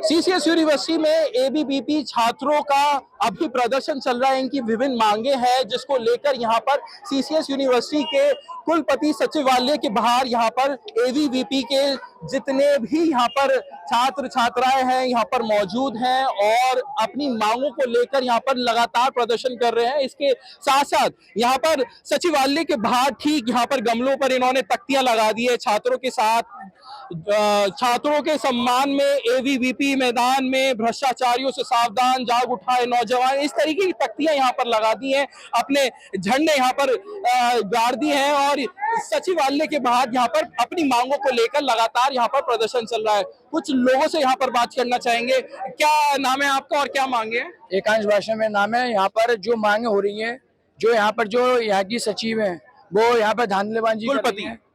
CCS university में ABVP छात्रों का अभी प्रदर्शन चल रहा है। इनकी विभिन्न मांगे हैं जिसको लेकर यहाँ पर सीसीएस यूनिवर्सिटी के कुलपति सचिवालय के बाहर यहाँ पर एबीवीपी के जितने भी यहाँ पर छात्र छात्राएं हैं यहाँ पर मौजूद हैं और अपनी मांगों को लेकर यहाँ पर लगातार प्रदर्शन कर रहे हैं। इसके साथ साथ यहाँ पर सचिवालय के बाहर ठीक यहाँ पर गमलों पर इन्होंने तख्तियां लगा दी है छात्रों के साथ। छात्रों के सम्मान में एबीवीपी मैदान में भ्रष्टाचारियों से सावधान, जाग उठाए नौजवान, इस तरीके की तख्तियां यहाँ पर लगा दी हैं, अपने झंडे यहाँ पर गाड़ दिए हैं और सचिवालय के बाहर यहाँ पर अपनी मांगों को लेकर लगातार यहाँ पर प्रदर्शन चल रहा है। कुछ लोगों से यहाँ पर बात करना चाहेंगे। क्या नाम है आपका और क्या मांगे हैं? एकांश भाषा में नाम है। यहाँ पर जो मांगे हो रही हैं, जो यहाँ की सचिव हैं वो यहाँ पर धांधलेबाजी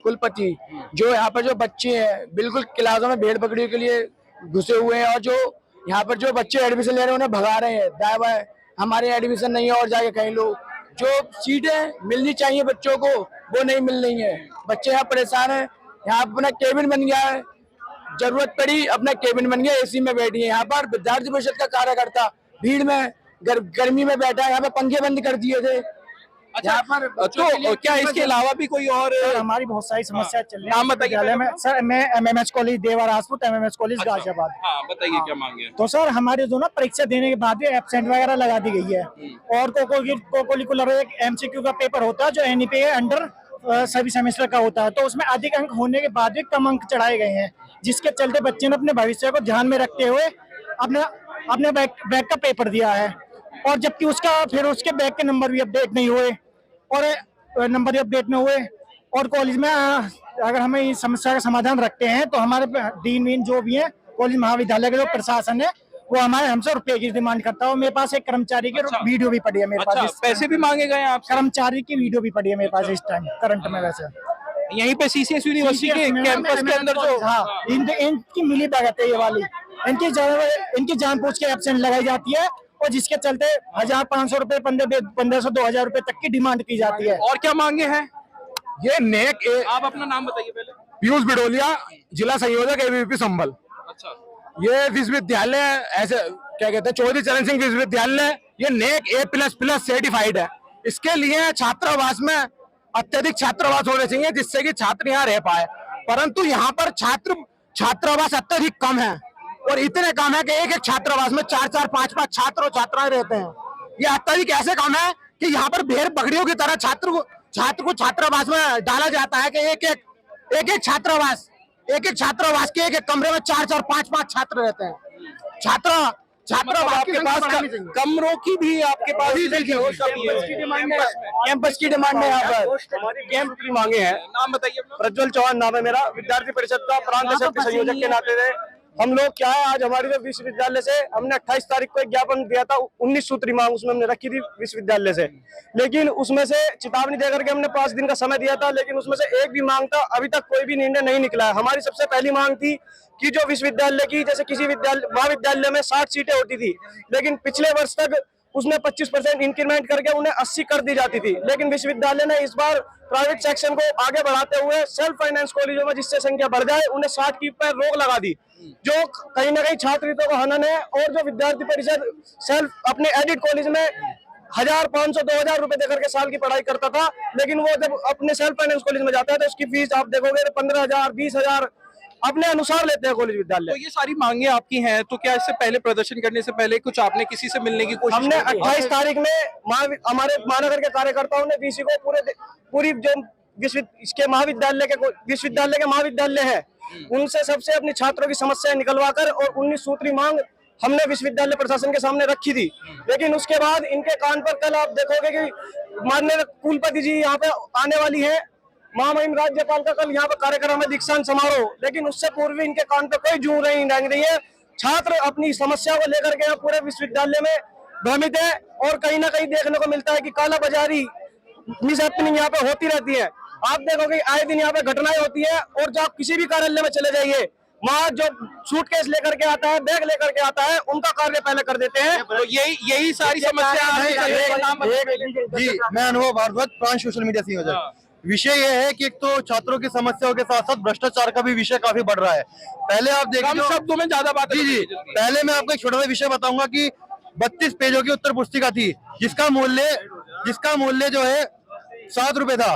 कुलपति जो यहाँ पर जो बच्चे हैं बिल्कुल क्लासों में भेड़ बकरियों के लिए घुसे हुए हैं और जो यहाँ पर जो बच्चे एडमिशन ले रहे हैं उन्हें भगा रहे हैं। दाएं बाएं हमारे एडमिशन नहीं है और जाके कहीं लोग जो सीटें मिलनी चाहिए बच्चों को वो नहीं मिल रही है। बच्चे यहाँ परेशान है। यहाँ अपना केबिन बन गया है, जरूरत पड़ी अपना केबिन बन गया, एसी में बैठी है। यहाँ पर विद्यार्थी परिषद का कार्यकर्ता भीड़ में गर्मी में बैठा है। यहाँ पे पंखे बंद कर दिए थे। अच्छा, तो क्या इसके अलावा भी कोई और? हमारी बहुत सारी समस्या चल रही है। नाम बताइए में सर, मैं एमएमएच कॉलेज देवा राजपूत, एमएमएच कॉलेज गाजियाबाद। हाँ, बताइए क्या मांगे हैं? तो सर हमारे जो ना परीक्षा देने के बाद भी एब्सेंट वगैरह लगा दी गई है और कोकोलिकुलर एक एमसीक्यू का पेपर होता है जो एनईपी अंडर सभी सेमेस्टर का होता है, तो उसमें अधिक अंक होने के बाद भी कम अंक चढ़ाए गए हैं, जिसके चलते बच्चे ने अपने भविष्य को ध्यान में रखते हुए अपने बैक का पेपर दिया है और जबकि उसके बैक के नंबर भी अपडेट नहीं हुए और कॉलेज में अगर हमें इस समस्या का समाधान रखते हैं तो हमारे डीन वीन जो भी है कॉलेज महाविद्यालय का जो प्रशासन है वो हमसे रुपए की डिमांड करता है। मेरे पास एक कर्मचारी की वीडियो भी पड़ी है मेरे पास। पैसे भी मांगे गए आप? कर्मचारी की वीडियो भी पड़ी है मेरे पास इस टाइम करंट में। वैसे यहीं पे सीसीएस यूनिवर्सिटी के कैंपस के अंदर जो इनकी मिली भगत है ये वाली, इनकी जानबूझ के एब्सेंट लगाई जाती है और जिसके चलते 1500 रुपए 1500 2000 रुपए तक की डिमांड की जाती है। और क्या मांगे हैं? ये आप अपना नाम बताइए पहले। पीयूष बिडोलिया, जिला संयोजक एबीवीपी संभल। अच्छा, ये विश्वविद्यालय ऐसे क्या कहते हैं, चौधरी चरण सिंह विश्वविद्यालय, ये नेक A++ सर्टिफाइड है। इसके लिए छात्रावास में अत्यधिक छात्रावास होने चाहिए जिससे कि छात्र यहाँ रह पाए, परंतु यहाँ पर छात्रावास अत्यधिक कम है और इतने कम है कि एक छात्रावास में 4-4 5-5 छात्र और छात्राएं रहते हैं। ये अत्यधिक ऐसे कम है कि यहाँ पर भेड़ बकरियों की तरह छात्र को छात्रावास में डाला जाता है कि एक छात्रावास के एक कमरे में 4-4 5-5 छात्र रहते हैं। छात्रावास आपके पास कमरों की भी आपके पास कैंपस की डिमांड है। यहाँ पर कैंप की मांगे हैं। नाम बताइए। प्रज्वल चौहान नाम है मेरा, विद्यार्थी परिषद का प्रांत संयोजक के नाते हम लोग क्या है, आज हमारी जो विश्वविद्यालय से हमने 28 तारीख को एक ज्ञापन दिया था, 19 सूत्री मांग उसमें हमने रखी थी विश्वविद्यालय से, लेकिन उसमें से चेतावनी देकर के हमने 5 दिन का समय दिया था, लेकिन उसमें से एक भी मांग था अभी तक कोई भी निर्णय नहीं निकला है। हमारी सबसे पहली मांग थी कि जो विश्वविद्यालय की जैसे किसी महाविद्यालय में 60 सीटें होती थी, लेकिन पिछले वर्ष तक उसमें 25% इंक्रीमेंट करके उन्हें 80 कर दी जाती थी, लेकिन विश्वविद्यालय ने इस बार प्राइवेट सेक्शन को आगे बढ़ाते हुए सेल्फ फाइनेंस कॉलेजों में जिससे संख्या बढ़ जाए उन्हें 60 की पर रोक लगा दी, जो कहीं ना कहीं छात्र हितों का हनन है। और जो विद्यार्थी परिषद सेल्फ अपने एडिट कॉलेज में 1000 500 2000 रुपए देकर के साल की पढ़ाई करता था, लेकिन वो जब अपने सेल्फ फाइनेंस कॉलेज में जाता है तो उसकी फीस आप देखोगे 15,000 20,000 अपने अनुसार लेते हैं कॉलेज विद्यालय। तो ये सारी मांगे आपकी हैं, तो क्या इससे पहले प्रदर्शन करने से पहले कुछ आपने किसी से मिलने की कोशिश? हमने 28 तारीख में हमारे महानगर के कार्यकर्ताओं ने बीसी को पूरी जो विश्वविद्यालय के महाविद्यालय है उनसे सबसे अपनी छात्रों की समस्याएं निकलवाकर और 19 सूत्री मांग हमने विश्वविद्यालय प्रशासन के सामने रखी थी। लेकिन उसके बाद इनके कान पर कल आप देखोगे कि माननीय कुलपति जी यहाँ पे आने वाली है, महामहिम राज्यपाल का कल यहाँ पर कार्यक्रम है दीक्षांत समारोह, लेकिन उससे पूर्व इनके कान पर कोई जू नहीं लग रही है। छात्र अपनी समस्या को लेकर के यहाँ पूरे विश्वविद्यालय में भ्रमित है और कहीं ना कहीं देखने को मिलता है कि काला बाजारी मिस हैपनिंग यहाँ पे होती रहती है। आप देखोगे आए दिन यहाँ पे घटनाएं होती है और जब आप किसी भी कार्यालय में चले जाइए वहाँ जो सूटकेस लेकर के आता है, बैग लेकर के आता है, उनका कार्य पहले कर देते हैं। तो यही सारी समस्या जी, मैं अनुभव भारद्वाज, प्रांत सोशल मीडिया संयोजक। विषय ये है कि एक तो छात्रों की समस्याओं के साथ साथ भ्रष्टाचार का भी विषय काफी बढ़ रहा है। पहले आप देखिए, कम शब्दों में ज्यादा बात। जी जी, पहले मैं आपको एक छोटा सा विषय बताऊंगा कि 32 पेजों की उत्तर पुस्तिका थी जिसका मूल्य जो है 7 रुपए था।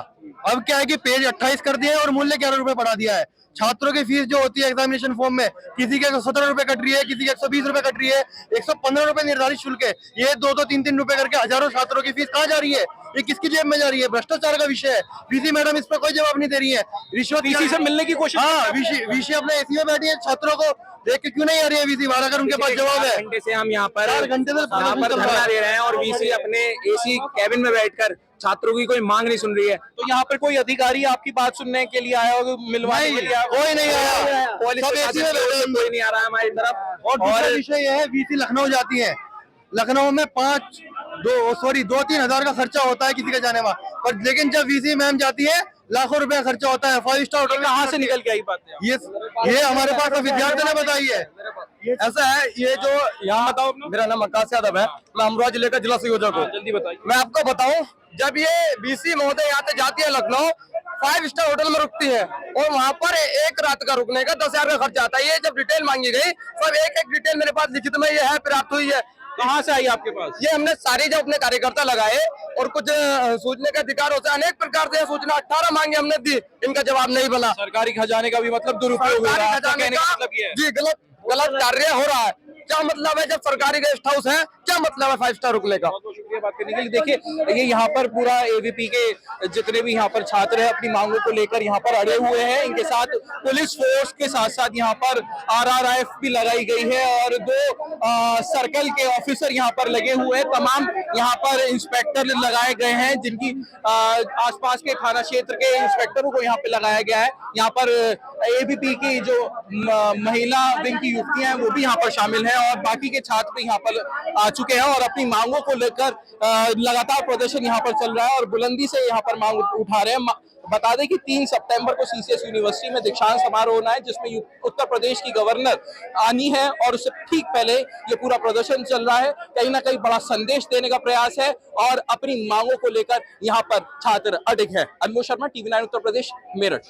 अब क्या है कि पेज 28 कर दिया है और मूल्य 11 रुपए बढ़ा दिया है। छात्रों की फीस जो होती है एग्जामिनेशन फॉर्म में, किसी के 117 रुपए कट रही है, किसी के 120 रुपए कट रही है, 115 रुपए निर्धारित शुल्क है। ये 2-3 रुपए करके हजारों छात्रों की फीस कहाँ जा रही है? ये किसकी जेब में जा रही है? भ्रष्टाचार का विषय है। वीसी मैडम इस पर कोई जवाब नहीं दे रही है। रिश्वत वीसी से मिलने की कोशिश। हाँ, वीसी अपने एसी में बैठी है, छात्रों को देख के क्यों नहीं आ रही है वीसी बाहर? अगर उनके पास जवाब है। घंटे से हम यहाँ पर 4 घंटे से धरना दे रहे हैं और वीसी अपने एसी कैबिन में बैठकर छात्रों की कोई मांग नहीं सुन रही है। तो यहाँ पर कोई अधिकारी आपकी बात सुनने के लिए आया होगा, मिलवाने के लिए? कोई नहीं आया, पुलिस सब एसी में बैठे हैं। कोई नहीं आ रहा है हमारी तरफ। और दूसरा विषय यह है, वीसी लखनऊ जाती है, लखनऊ में 2-3 हजार का खर्चा होता है किसी का जाने में, पर लेकिन जब वीसी मैम जाती है लाखों रुपए का खर्चा होता है। 5 स्टार होटल कहाँ से निकल के आई बात? ये हमारे पास विद्यार्थी ने बताई है। ऐसा है, ये जो यहाँ बताओ अपना। मेरा नाम आकाश यादव है, मैं अमरोहा जिले का जिला संयोजक हूँ। जल्दी बताइए। मैं आपको बताऊं, जब ये बीसी महोदय यहाँ से जाती है लखनऊ, 5 स्टार होटल में रुकती है और वहाँ पर एक रात का रुकने का 10,000 का खर्चा आता है। ये जब डिटेल मांगी गई, सब एक डिटेल मेरे पास लिखित में ये है, प्राप्त हुई है। कहाँ से आई आपके पास? ये हमने सारे जो अपने कार्यकर्ता लगाए और कुछ सूचने का अधिकार होता है, अनेक प्रकार से सूचना 18 मांगे हमने दी, इनका जवाब नहीं बना। सरकारी खजाने का भी मतलब दुरुपयोग हो रहा है, खजाने कहने का का मतलब ये है। जी गलत कार्य हो रहा है। क्या मतलब है? जब सरकारी गेस्ट हाउस है, क्या मतलब है 5 स्टार रुकने का? बहुत बहुत शुक्रिया बात करने के लिए। देखिए, ये यहाँ पर पूरा एबीपी के जितने भी यहाँ पर छात्र हैं अपनी मांगों को लेकर यहाँ पर अड़े हुए हैं। इनके साथ पुलिस फोर्स के साथ साथ यहाँ पर RRF भी लगाई गई है और 2 सर्कल के ऑफिसर यहाँ पर लगे हुए हैं। तमाम यहाँ पर इंस्पेक्टर लगाए गए हैं, जिनकी आसपास के थाना क्षेत्र के इंस्पेक्टरों को यहाँ पे लगाया गया है। यहाँ पर एबीपी की जो महिला विंग की युवतियां हैं वो भी यहाँ पर शामिल हैं और बाकी के छात्र भी यहाँ पर आ चुके हैं और अपनी मांगों को लेकर लगातार प्रदर्शन यहाँ पर चल रहा है और बुलंदी से यहाँ पर मांग उठा रहे हैं। बता दें कि 3 सितंबर को सीसीएस यूनिवर्सिटी में दीक्षांत समारोह होना है, जिसमें उत्तर प्रदेश की गवर्नर आनी है और उससे ठीक पहले ये पूरा प्रदर्शन चल रहा है। कहीं ना कहीं बड़ा संदेश देने का प्रयास है और अपनी मांगों को लेकर यहाँ पर छात्र अडिग है। अनमोल शर्मा, TV9 उत्तर प्रदेश, मेरठ।